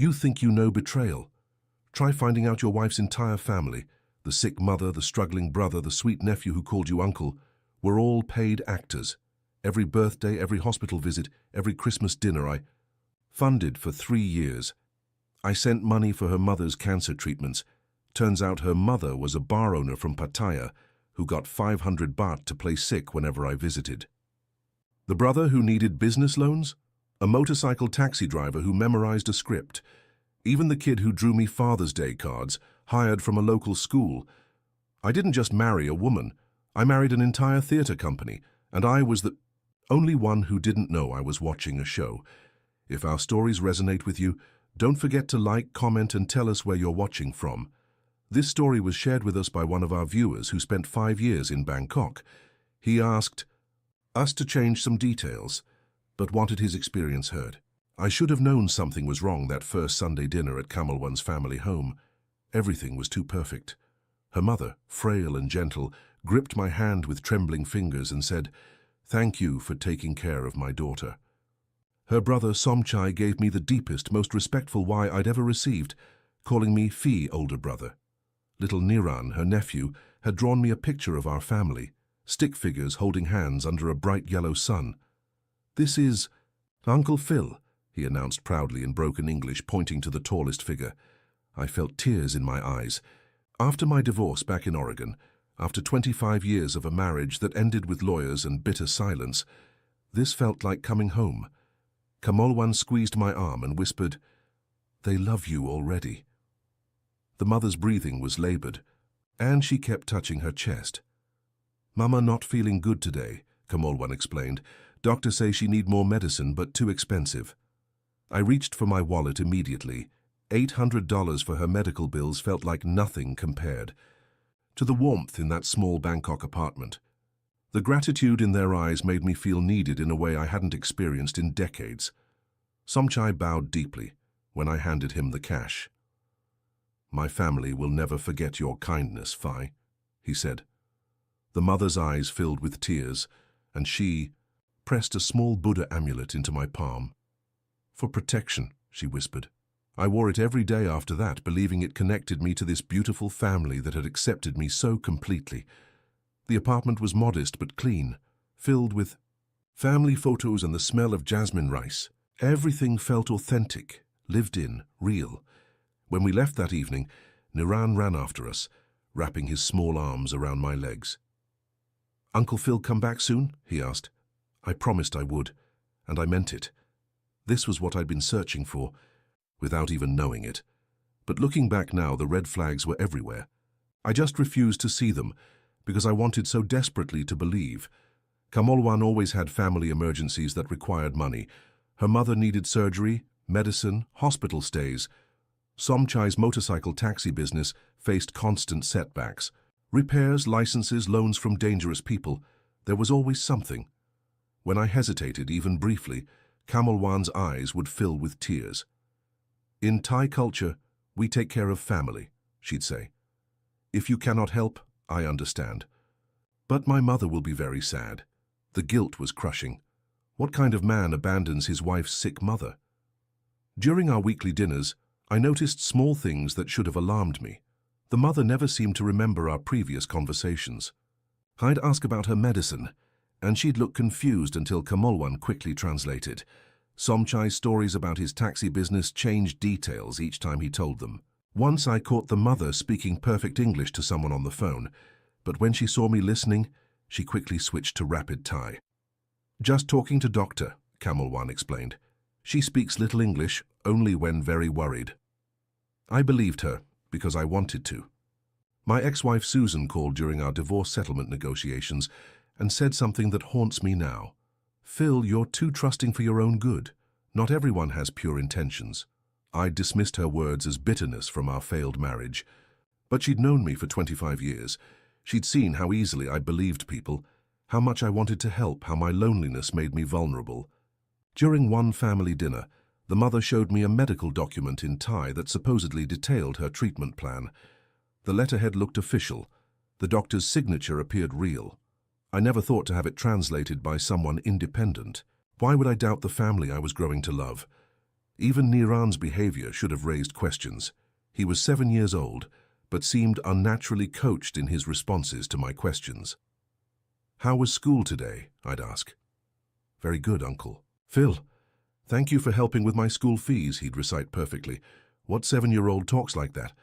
You think you know betrayal? Try finding out your wife's entire family, the sick mother, the struggling brother, the sweet nephew who called you uncle, were all paid actors. Every birthday, every hospital visit, every Christmas dinner I funded for 3 years. I sent money for her mother's cancer treatments. Turns out her mother was a bar owner from Pattaya who got 500 baht to play sick whenever I visited. The brother who needed business loans? A motorcycle taxi driver who memorized a script. Even the kid who drew me Father's Day cards, hired from a local school. I didn't just marry a woman. I married an entire theater company, and I was the only one who didn't know I was watching a show. If our stories resonate with you, don't forget to like, comment, and tell us where you're watching from. This story was shared with us by one of our viewers who spent 5 years in Bangkok. He asked us to change some details, but wanted his experience heard. I should have known something was wrong that first Sunday dinner at Kamalwan's family home. Everything was too perfect. Her mother, frail and gentle, gripped my hand with trembling fingers and said, "Thank you for taking care of my daughter." Her brother Somchai gave me the deepest, most respectful why I'd ever received, calling me Phi, older brother. Little Niran, her nephew, had drawn me a picture of our family, stick figures holding hands under a bright yellow sun. "This is Uncle Phil," he announced proudly in broken English, pointing to the tallest figure. I felt tears in my eyes. After my divorce back in Oregon, after 25 years of a marriage that ended with lawyers and bitter silence, this felt like coming home. Kamalwan squeezed my arm and whispered, "They love you already." The mother's breathing was labored, and she kept touching her chest. "Mama not feeling good today," Kamalwan explained. "Doctors say she need more medicine, but too expensive." I reached for my wallet immediately. $800 for her medical bills felt like nothing compared to the warmth in that small Bangkok apartment. The gratitude in their eyes made me feel needed in a way I hadn't experienced in decades. Somchai bowed deeply when I handed him the cash. "My family will never forget your kindness, Phi," he said. The mother's eyes filled with tears, and she pressed a small Buddha amulet into my palm. "For protection," she whispered. I wore it every day after that, believing it connected me to this beautiful family that had accepted me so completely. The apartment was modest but clean, filled with family photos and the smell of jasmine rice. Everything felt authentic, lived in, real. When we left that evening, Niran ran after us, wrapping his small arms around my legs. "Uncle Phil come back soon?" he asked. I promised I would, and I meant it. This was what I'd been searching for, without even knowing it. But looking back now, the red flags were everywhere. I just refused to see them, because I wanted so desperately to believe. Kamalwan always had family emergencies that required money. Her mother needed surgery, medicine, hospital stays. Somchai's motorcycle taxi business faced constant setbacks. Repairs, licenses, loans from dangerous people. There was always something. When I hesitated, even briefly, Kamalwan's eyes would fill with tears. "In Thai culture, we take care of family," she'd say. "If you cannot help, I understand. But my mother will be very sad." The guilt was crushing. What kind of man abandons his wife's sick mother? During our weekly dinners, I noticed small things that should have alarmed me. The mother never seemed to remember our previous conversations. I'd ask about her medicine, and she'd look confused until Kamalwan quickly translated. Somchai's stories about his taxi business changed details each time he told them. Once I caught the mother speaking perfect English to someone on the phone, but when she saw me listening, she quickly switched to rapid Thai. "Just talking to doctor," Kamalwan explained. "She speaks little English, only when very worried." I believed her, because I wanted to. My ex-wife Susan called during our divorce settlement negotiations and said something that haunts me now. "Phil, you're too trusting for your own good. Not everyone has pure intentions." I dismissed her words as bitterness from our failed marriage. But she'd known me for 25 years. She'd seen how easily I believed people, how much I wanted to help, how my loneliness made me vulnerable. During one family dinner, the mother showed me a medical document in Thai that supposedly detailed her treatment plan. The letterhead looked official. The doctor's signature appeared real. I never thought to have it translated by someone independent. Why would I doubt the family I was growing to love? Even Niran's behavior should have raised questions. He was 7 years old, but seemed unnaturally coached in his responses to my questions. "How was school today?" I'd ask. "Very good, Uncle." "Phil, thank you for helping with my school fees," he'd recite perfectly. What 7-year-old talks like that?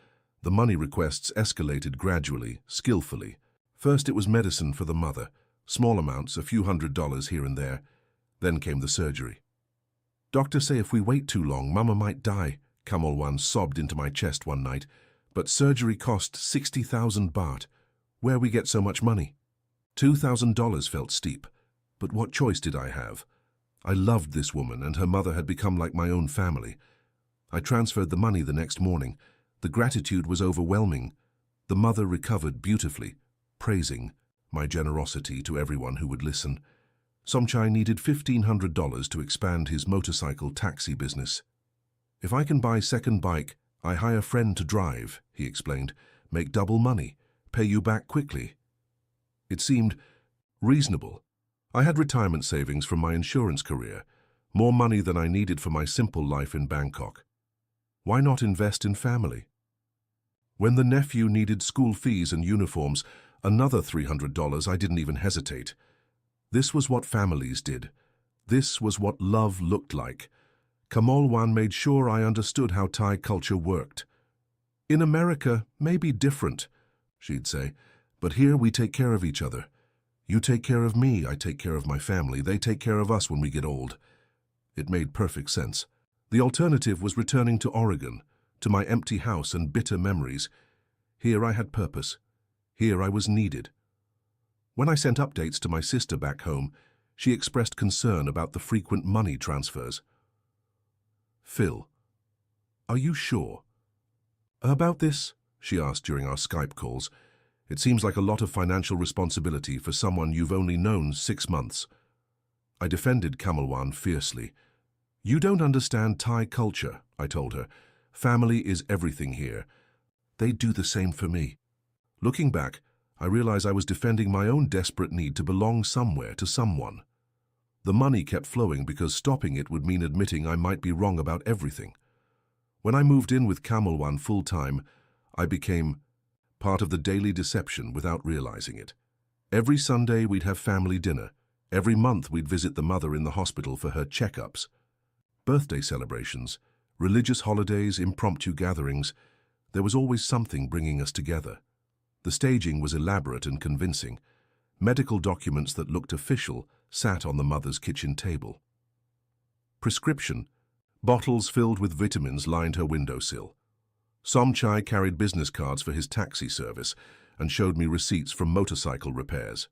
The money requests escalated gradually, skillfully. First it was medicine for the mother, small amounts, a few $100s here and there. Then came the surgery. "Doctors say if we wait too long, Mama might die," Kamalwan sobbed into my chest one night. "But surgery cost 60,000 baht. Where we get so much money?" $2,000 felt steep, but what choice did I have? I loved this woman, and her mother had become like my own family. I transferred the money the next morning. The gratitude was overwhelming. The mother recovered beautifully, praising my generosity to everyone who would listen. Somchai needed $1,500 to expand his motorcycle taxi business. "If I can buy second bike, I hire friend to drive," he explained. "Make double money, pay you back quickly." It seemed reasonable. I had retirement savings from my insurance career, more money than I needed for my simple life in Bangkok. Why not invest in family? When the nephew needed school fees and uniforms, another $300, I didn't even hesitate. This was what families did. This was what love looked like. Kamalwan made sure I understood how Thai culture worked. "In America, maybe different," she'd say, "but here we take care of each other. You take care of me, I take care of my family, they take care of us when we get old." It made perfect sense. The alternative was returning to Oregon, to my empty house and bitter memories. Here I had purpose. Here I was needed. When I sent updates to my sister back home, she expressed concern about the frequent money transfers. "Phil, are you sure?" "About this?" she asked during our Skype calls. "It seems like a lot of financial responsibility for someone you've only known 6 months. I defended Kamalwan fiercely. "You don't understand Thai culture," I told her. "Family is everything here. They do the same for me." Looking back, I realized I was defending my own desperate need to belong somewhere to someone. The money kept flowing because stopping it would mean admitting I might be wrong about everything. When I moved in with Kamalwan full-time, I became part of the daily deception without realizing it. Every Sunday we'd have family dinner. Every month we'd visit the mother in the hospital for her checkups. Birthday celebrations, religious holidays, impromptu gatherings. There was always something bringing us together. The staging was elaborate and convincing. Medical documents that looked official sat on the mother's kitchen table. Prescription, bottles filled with vitamins lined her windowsill. Somchai carried business cards for his taxi service and showed me receipts from motorcycle repairs.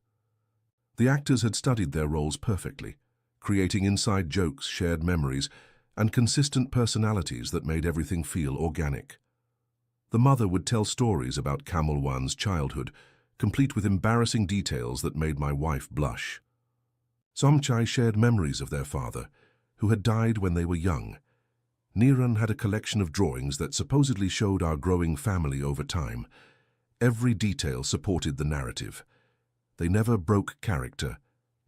The actors had studied their roles perfectly, creating inside jokes, shared memories, and consistent personalities that made everything feel organic. The mother would tell stories about Kamalwan's childhood, complete with embarrassing details that made my wife blush. Somchai shared memories of their father, who had died when they were young. Niran had a collection of drawings that supposedly showed our growing family over time. Every detail supported the narrative. They never broke character,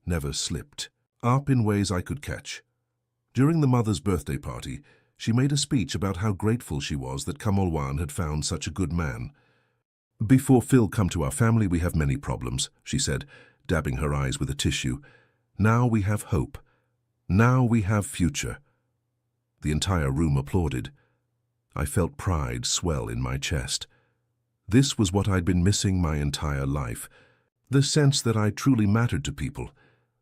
never slipped up in ways I could catch. During the mother's birthday party, she made a speech about how grateful she was that Kamalwan had found such a good man. "Before Phil come to our family, we have many problems," she said, dabbing her eyes with a tissue. "Now we have hope. Now we have future." The entire room applauded. I felt pride swell in my chest. This was what I'd been missing my entire life. The sense that I truly mattered to people,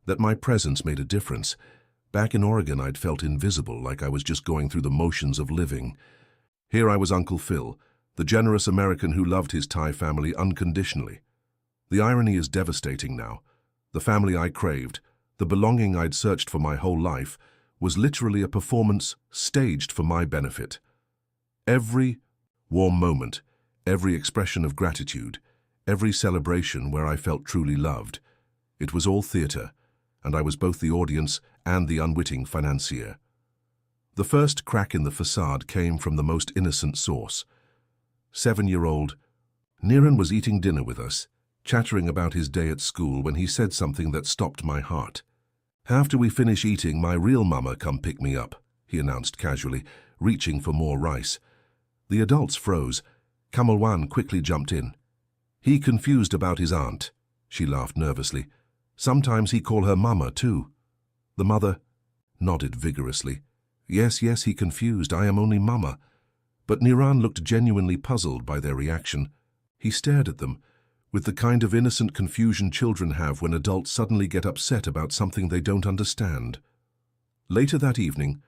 that my presence made a difference. Back in Oregon, I'd felt invisible, like I was just going through the motions of living. Here I was Uncle Phil, the generous American who loved his Thai family unconditionally. The irony is devastating now. The family I craved, the belonging I'd searched for my whole life, was literally a performance staged for my benefit. Every warm moment, every expression of gratitude, every celebration where I felt truly loved, it was all theater, and I was both the audience and the unwitting financier. The first crack in the facade came from the most innocent source. 7-year-old Niran was eating dinner with us, chattering about his day at school when he said something that stopped my heart. "After we finish eating, my real mama come pick me up," he announced casually, reaching for more rice. The adults froze. Kamalwan quickly jumped in. He confused about his aunt. She laughed nervously. Sometimes he call her Mama, too. The mother nodded vigorously. Yes, he confused. I am only Mama. But Niran looked genuinely puzzled by their reaction. He stared at them, with the kind of innocent confusion children have when adults suddenly get upset about something they don't understand. Later that evening,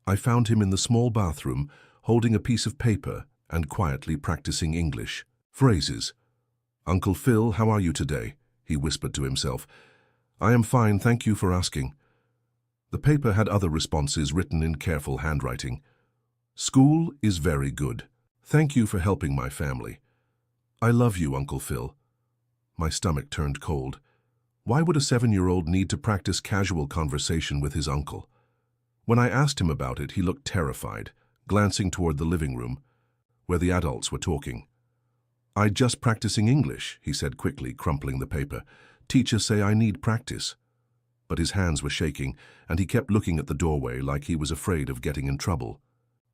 I found him in the small bathroom, holding a piece of paper and quietly practicing English. Phrases. Uncle Phil, how are you today? He whispered to himself. I am fine, thank you for asking. The paper had other responses written in careful handwriting. School is very good. Thank you for helping my family. I love you, Uncle Phil. My stomach turned cold. Why would a 7-year-old need to practice casual conversation with his uncle? When I asked him about it, he looked terrified, glancing toward the living room, where the adults were talking. I just practicing English, he said quickly, crumpling the paper. Teachers say I need practice. But his hands were shaking, and he kept looking at the doorway like he was afraid of getting in trouble.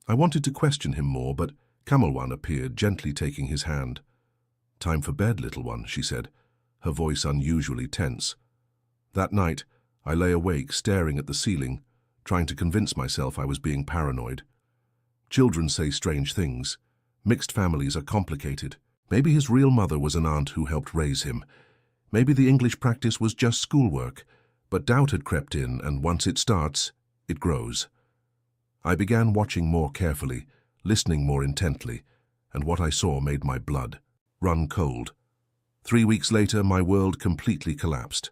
I wanted to question him more, but Kamalwan appeared, gently taking his hand. Time for bed, little one, she said, her voice unusually tense. That night, I lay awake, staring at the ceiling, trying to convince myself I was being paranoid. Children say strange things. Mixed families are complicated. Maybe his real mother was an aunt who helped raise him. Maybe the English practice was just schoolwork, but doubt had crept in, and once it starts, it grows. I began watching more carefully, listening more intently, and what I saw made my blood run cold. 3 weeks later, my world completely collapsed.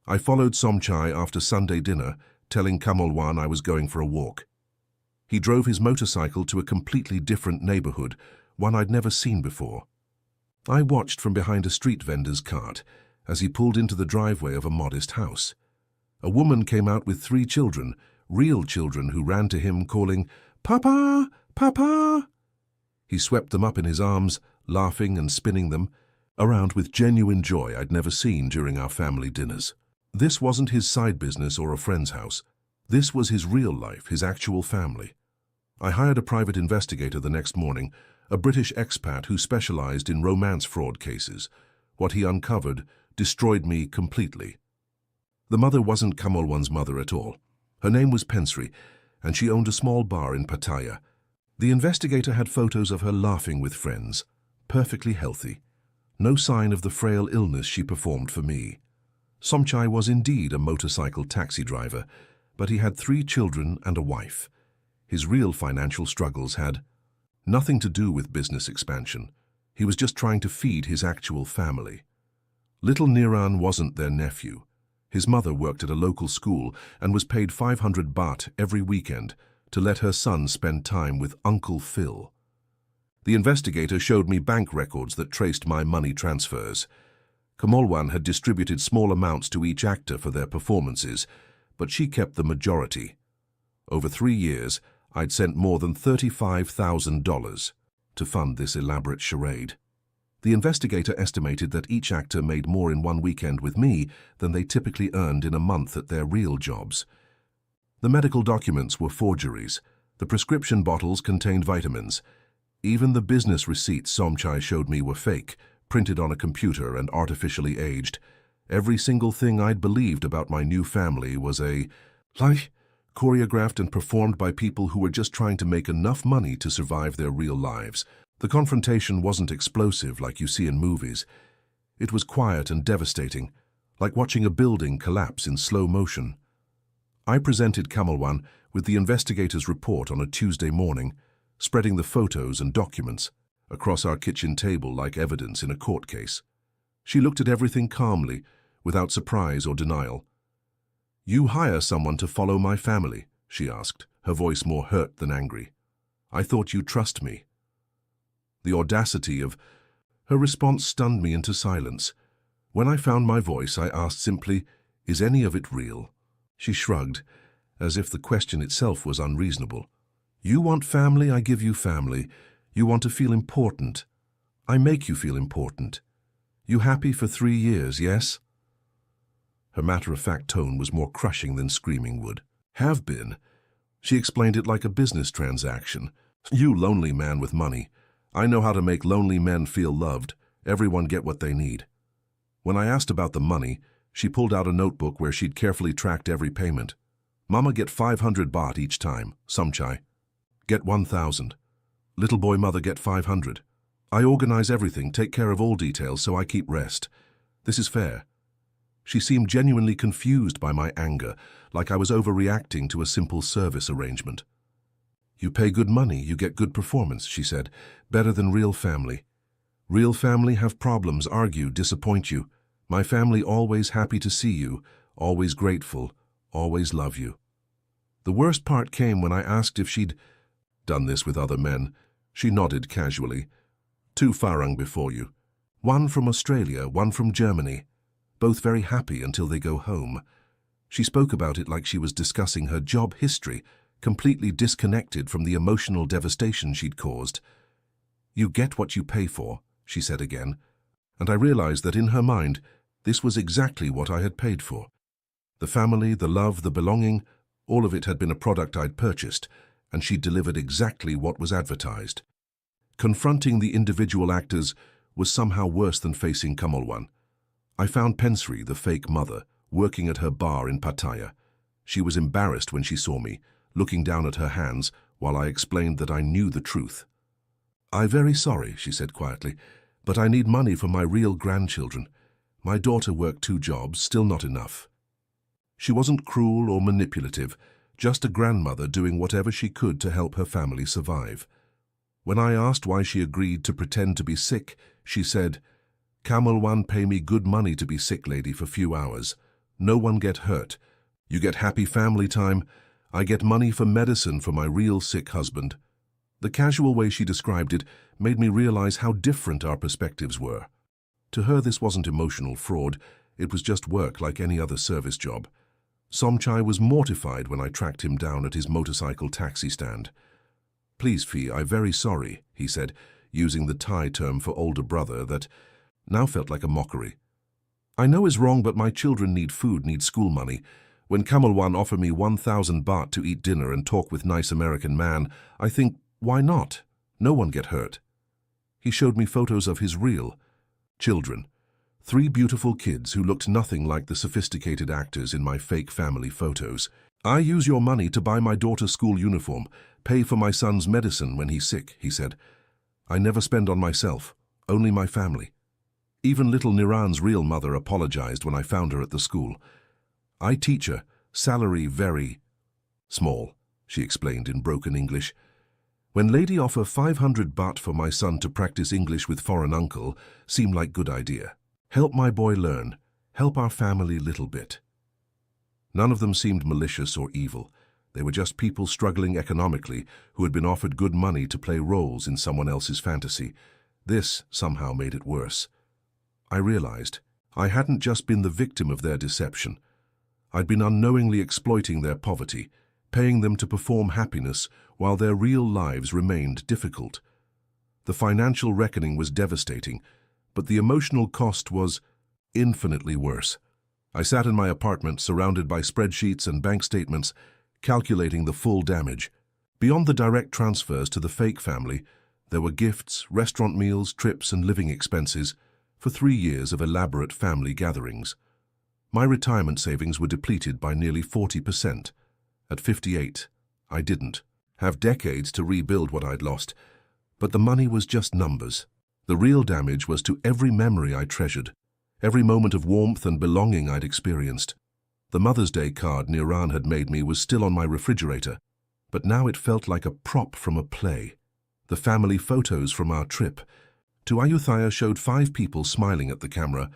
I followed Somchai after Sunday dinner, telling Kamalwan I was going for a walk. He drove his motorcycle to a completely different neighborhood, one I'd never seen before. I watched from behind a street vendor's cart as he pulled into the driveway of a modest house. A woman came out with 3 children, real children who ran to him calling, "Papa! Papa!" He swept them up in his arms, laughing and spinning them around with genuine joy I'd never seen during our family dinners. This wasn't his side business or a friend's house. This was his real life, his actual family. I hired a private investigator the next morning, a British expat who specialized in romance fraud cases. What he uncovered destroyed me completely. The mother wasn't Kamalwan's mother at all. Her name was Pensri, and she owned a small bar in Pattaya. The investigator had photos of her laughing with friends, perfectly healthy. No sign of the frail illness she performed for me. Somchai was indeed a motorcycle taxi driver, but he had 3 children and a wife. His real financial struggles had nothing to do with business expansion. He was just trying to feed his actual family. Little Niran wasn't their nephew. His mother worked at a local school and was paid 500 baht every weekend to let her son spend time with Uncle Phil. The investigator showed me bank records that traced my money transfers. Kamalwan had distributed small amounts to each actor for their performances, but she kept the majority. Over 3 years, I'd sent more than $35,000 to fund this elaborate charade. The investigator estimated that each actor made more in one weekend with me than they typically earned in a month at their real jobs. The medical documents were forgeries. The prescription bottles contained vitamins. Even the business receipts Somchai showed me were fake, printed on a computer and artificially aged. Every single thing I'd believed about my new family was a lie, choreographed and performed by people who were just trying to make enough money to survive their real lives. The confrontation wasn't explosive like you see in movies. It was quiet and devastating, like watching a building collapse in slow motion. I presented Kamalwan with the investigator's report on a Tuesday morning, spreading the photos and documents across our kitchen table like evidence in a court case. She looked at everything calmly, without surprise or denial. "You hire someone to follow my family?" she asked, her voice more hurt than angry. "I thought you'd trust me." The audacity of her response stunned me into silence. When I found my voice, I asked simply, "Is any of it real?" She shrugged, as if the question itself was unreasonable. "You want family, I give you family. You want to feel important. I make you feel important. You happy for 3 years, yes?" Her matter-of-fact tone was more crushing than screaming would have been. She explained it like a business transaction. You lonely man with money. I know how to make lonely men feel loved. Everyone get what they need. When I asked about the money, she pulled out a notebook where she'd carefully tracked every payment. Mama get 500 baht each time, Somchai. Get 1,000. Little boy mother get 500. I organize everything, take care of all details, so I keep rest. This is fair. She seemed genuinely confused by my anger, like I was overreacting to a simple service arrangement. You pay good money, you get good performance, she said. Better than real family. Real family have problems, argue, disappoint you. My family always happy to see you, always grateful, always love you. The worst part came when I asked if she'd done this with other men. She nodded casually. 2 Farang before you. 1 from Australia, 1 from Germany. Both very happy until they go home. She spoke about it like she was discussing her job history, completely disconnected from the emotional devastation she'd caused. You get what you pay for, she said again, and I realized that in her mind, this was exactly what I had paid for. The family, the love, the belonging, all of it had been a product I'd purchased, and she'd delivered exactly what was advertised. Confronting the individual actors was somehow worse than facing Kamalwan. I found Pensri, the fake mother, working at her bar in Pattaya. She was embarrassed when she saw me, looking down at her hands while I explained that I knew the truth. "I'm very sorry," she said quietly, "but I need money for my real grandchildren. My daughter worked 2 jobs, still not enough." She wasn't cruel or manipulative, just a grandmother doing whatever she could to help her family survive. When I asked why she agreed to pretend to be sick, she said, "Kamalwan pay me good money to be sick lady for few hours. No one get hurt. You get happy family time. I get money for medicine for my real sick husband." The casual way she described it made me realize how different our perspectives were. To her, this wasn't emotional fraud. It was just work like any other service job. Somchai was mortified when I tracked him down at his motorcycle taxi stand. "Please, Fee, I'm very sorry," he said, using the Thai term for older brother that now felt like a mockery. "I know is wrong, but my children need food, need school money. When Kamalwan offered me 1,000 baht to eat dinner and talk with nice American man, I think, why not? No one get hurt." He showed me photos of his real children. 3 beautiful kids who looked nothing like the sophisticated actors in my fake family photos. "I use your money to buy my daughter's school uniform, pay for my son's medicine when he's sick," he said. "I never spend on myself, only my family." Even little Niran's real mother apologized when I found her at the school. "I teach her, salary very small," she explained in broken English. "When lady offer 500 baht for my son to practice English with foreign uncle, seemed like good idea. Help my boy learn, help our family little bit." None of them seemed malicious or evil. They were just people struggling economically who had been offered good money to play roles in someone else's fantasy. This somehow made it worse. I realized I hadn't just been the victim of their deception. I'd been unknowingly exploiting their poverty, paying them to perform happiness while their real lives remained difficult. The financial reckoning was devastating, but the emotional cost was infinitely worse. I sat in my apartment surrounded by spreadsheets and bank statements, calculating the full damage. Beyond the direct transfers to the fake family, there were gifts, restaurant meals, trips, and living expenses for 3 years of elaborate family gatherings. My retirement savings were depleted by nearly 40%. At 58, I didn't have decades to rebuild what I'd lost, but the money was just numbers. The real damage was to every memory I treasured, every moment of warmth and belonging I'd experienced. The Mother's Day card Niran had made me was still on my refrigerator, but now it felt like a prop from a play. The family photos from our trip to Ayutthaya showed 5 people smiling at the camera,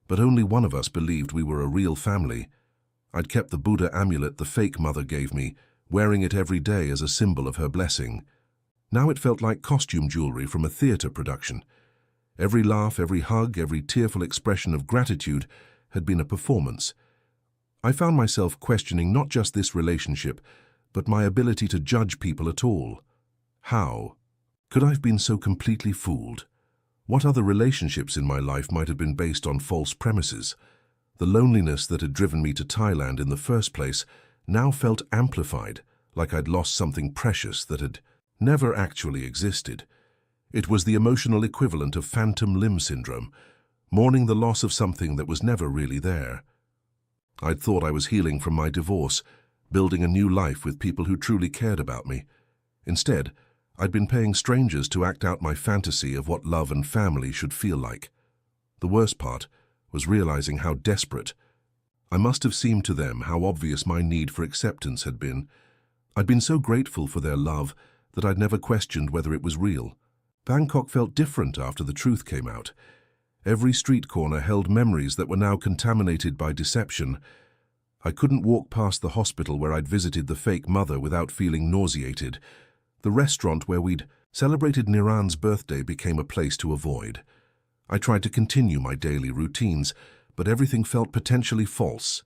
but only one of us believed we were a real family. I'd kept the Buddha amulet the fake mother gave me, wearing it every day as a symbol of her blessing. Now it felt like costume jewelry from a theater production. Every laugh, every hug, every tearful expression of gratitude had been a performance. I found myself questioning not just this relationship, but my ability to judge people at all. How could I have been so completely fooled? What other relationships in my life might have been based on false premises? The loneliness that had driven me to Thailand in the first place now felt amplified, like I'd lost something precious that had never actually existed. It was the emotional equivalent of phantom limb syndrome, mourning the loss of something that was never really there. I'd thought I was healing from my divorce, building a new life with people who truly cared about me. Instead, I'd been paying strangers to act out my fantasy of what love and family should feel like. The worst part was realizing how desperate I must have seemed to them, how obvious my need for acceptance had been. I'd been so grateful for their love that I'd never questioned whether it was real. Bangkok felt different after the truth came out. Every street corner held memories that were now contaminated by deception. I couldn't walk past the hospital where I'd visited the fake mother without feeling nauseated. The restaurant where we'd celebrated Niran's birthday became a place to avoid. I tried to continue my daily routines, but everything felt potentially false.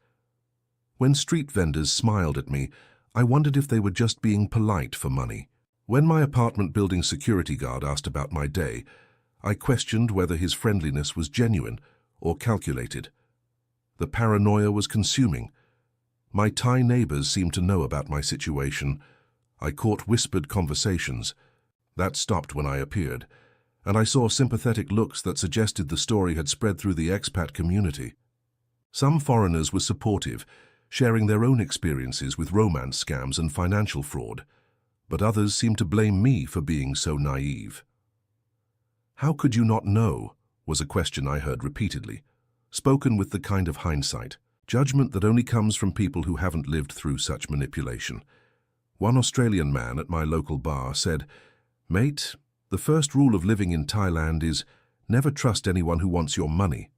When street vendors smiled at me, I wondered if they were just being polite for money. When my apartment building security guard asked about my day, I questioned whether his friendliness was genuine or calculated. The paranoia was consuming. My Thai neighbors seemed to know about my situation. I caught whispered conversations. That stopped when I appeared, and I saw sympathetic looks that suggested the story had spread through the expat community. Some foreigners were supportive, sharing their own experiences with romance scams and financial fraud, but others seemed to blame me for being so naive. "How could you not know?" was a question I heard repeatedly, spoken with the kind of hindsight, judgment that only comes from people who haven't lived through such manipulation. One Australian man at my local bar said, "Mate, the first rule of living in Thailand is never trust anyone who wants your money."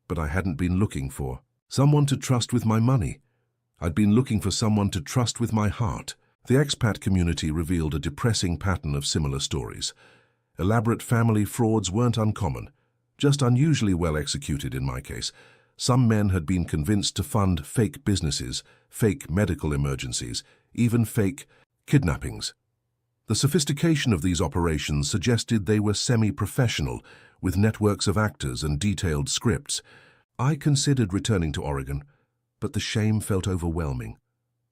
But I hadn't been looking for someone to trust with my money. I'd been looking for someone to trust with my heart. The expat community revealed a depressing pattern of similar stories. Elaborate family frauds weren't uncommon, just unusually well executed in my case. Some men had been convinced to fund fake businesses, fake medical emergencies, even fake kidnappings. The sophistication of these operations suggested they were semi-professional, with networks of actors and detailed scripts. I considered returning to Oregon, but the shame felt overwhelming.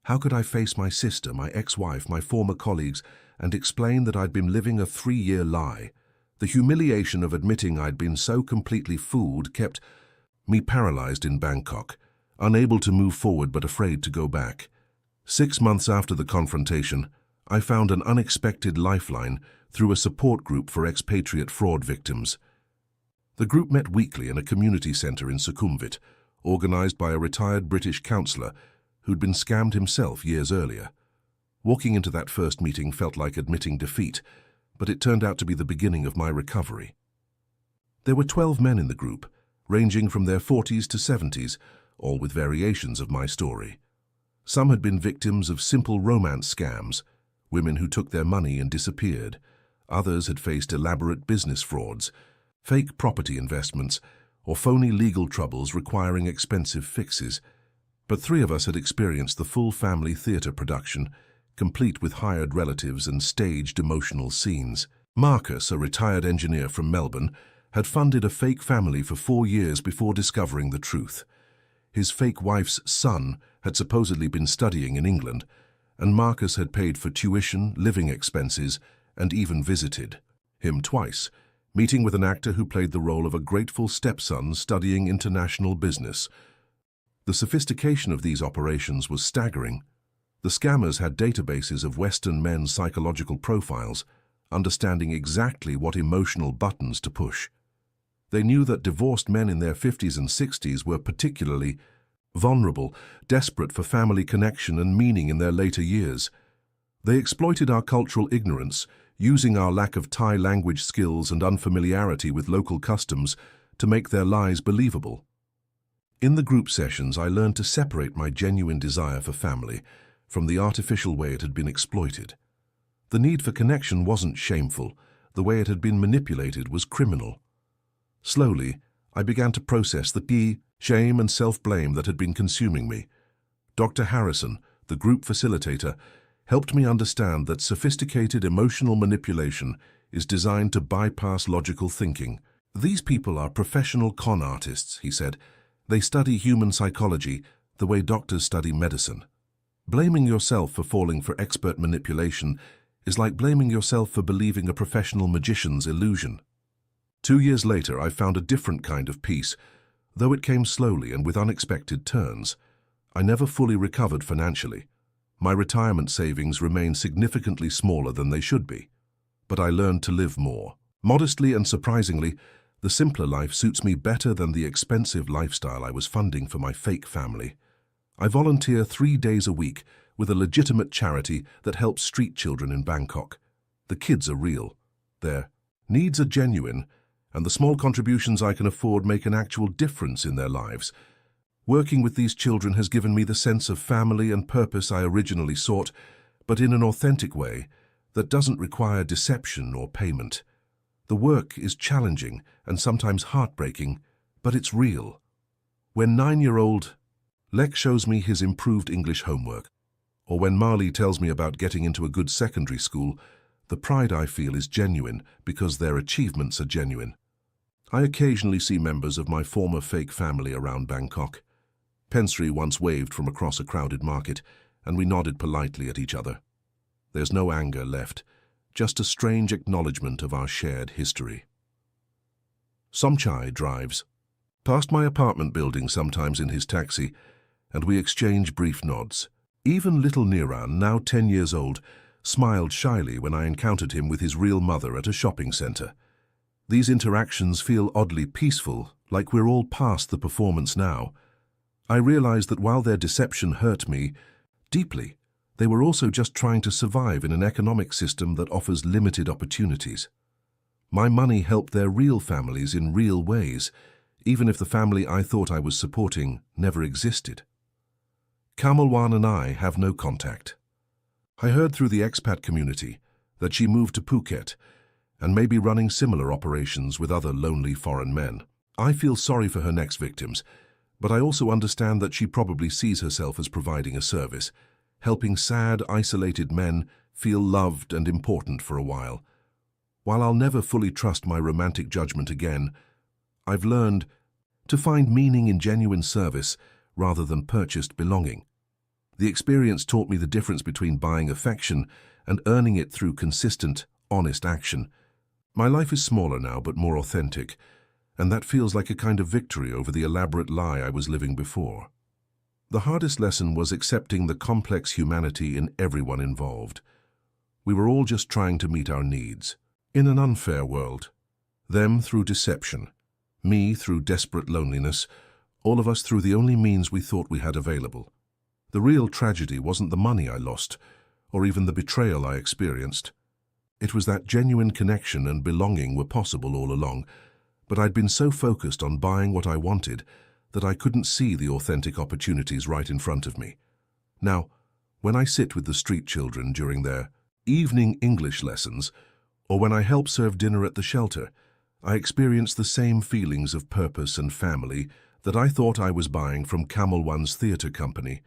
How could I face my sister, my ex-wife, my former colleagues, and explain that I'd been living a 3-year lie? The humiliation of admitting I'd been so completely fooled kept me paralyzed in Bangkok, unable to move forward but afraid to go back. 6 months after the confrontation, I found an unexpected lifeline through a support group for expatriate fraud victims. The group met weekly in a community center in Sukhumvit, organized by a retired British counsellor who'd been scammed himself years earlier. Walking into that first meeting felt like admitting defeat, but it turned out to be the beginning of my recovery. There were 12 men in the group, ranging from their 40s to 70s, all with variations of my story. Some had been victims of simple romance scams, women who took their money and disappeared. Others had faced elaborate business frauds, fake property investments, or phony legal troubles requiring expensive fixes. But 3 of us had experienced the full family theatre production, complete with hired relatives and staged emotional scenes. Marcus, a retired engineer from Melbourne, had funded a fake family for 4 years before discovering the truth. His fake wife's son had supposedly been studying in England, and Marcus had paid for tuition, living expenses, and even visited him twice, meeting with an actor who played the role of a grateful stepson studying international business. The sophistication of these operations was staggering. The scammers had databases of Western men's psychological profiles, understanding exactly what emotional buttons to push. They knew that divorced men in their 50s and 60s were particularly vulnerable, desperate for family connection and meaning in their later years. They exploited our cultural ignorance, using our lack of Thai language skills and unfamiliarity with local customs to make their lies believable. In the group sessions, I learned to separate my genuine desire for family from the artificial way it had been exploited. The need for connection wasn't shameful. The way it had been manipulated was criminal. Slowly, I began to process the shame and self-blame that had been consuming me. Dr. Harrison, the group facilitator, helped me understand that sophisticated emotional manipulation is designed to bypass logical thinking. "These people are professional con artists," he said. "They study human psychology the way doctors study medicine. Blaming yourself for falling for expert manipulation is like blaming yourself for believing a professional magician's illusion. 2 years later, I found a different kind of peace, though it came slowly and with unexpected turns. I never fully recovered financially. My retirement savings remain significantly smaller than they should be. But I learned to live more. Modestly and surprisingly, the simpler life suits me better than the expensive lifestyle I was funding for my fake family. I volunteer 3 days a week with a legitimate charity that helps street children in Bangkok. The kids are real. Their needs are genuine, and the small contributions I can afford make an actual difference in their lives. Working with these children has given me the sense of family and purpose I originally sought, but in an authentic way that doesn't require deception or payment. The work is challenging and sometimes heartbreaking, but it's real. When 9-year-old Lek shows me his improved English homework, or when Marley tells me about getting into a good secondary school, the pride I feel is genuine because their achievements are genuine. I occasionally see members of my former fake family around Bangkok. Pensri once waved from across a crowded market, and we nodded politely at each other. There's no anger left, just a strange acknowledgement of our shared history. Somchai drives past my apartment building sometimes in his taxi, and we exchange brief nods. Even little Niran, now 10 years old, smiled shyly when I encountered him with his real mother at a shopping center. These interactions feel oddly peaceful, like we're all past the performance now. I realized that while their deception hurt me deeply, they were also just trying to survive in an economic system that offers limited opportunities. My money helped their real families in real ways, even if the family I thought I was supporting never existed. Kamalwan and I have no contact. I heard through the expat community that she moved to Phuket and may be running similar operations with other lonely foreign men. I feel sorry for her next victims, but I also understand that she probably sees herself as providing a service, helping sad, isolated men feel loved and important for a while. While I'll never fully trust my romantic judgment again, I've learned to find meaning in genuine service rather than purchased belonging. The experience taught me the difference between buying affection and earning it through consistent, honest action. My life is smaller now but more authentic, and that feels like a kind of victory over the elaborate lie I was living before. The hardest lesson was accepting the complex humanity in everyone involved. We were all just trying to meet our needs, in an unfair world. Them through deception, me through desperate loneliness, all of us through the only means we thought we had available. The real tragedy wasn't the money I lost, or even the betrayal I experienced. It was that genuine connection and belonging were possible all along, but I'd been so focused on buying what I wanted that I couldn't see the authentic opportunities right in front of me. Now, when I sit with the street children during their evening English lessons, or when I help serve dinner at the shelter, I experience the same feelings of purpose and family that I thought I was buying from Kamalwan's theatre company.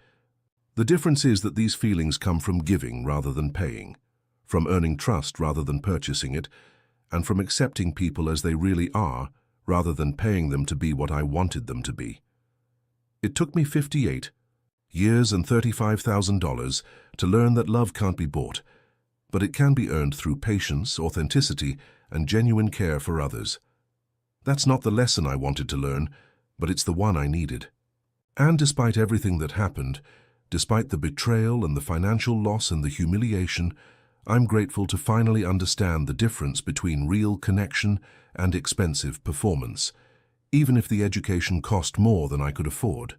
The difference is that these feelings come from giving rather than paying, from earning trust rather than purchasing it, and from accepting people as they really are rather than paying them to be what I wanted them to be. It took me 58 years and $35,000 to learn that love can't be bought, but it can be earned through patience, authenticity, and genuine care for others. That's not the lesson I wanted to learn, but it's the one I needed. And despite everything that happened, despite the betrayal and the financial loss and the humiliation, I'm grateful to finally understand the difference between real connection and expensive performance, even if the education cost more than I could afford.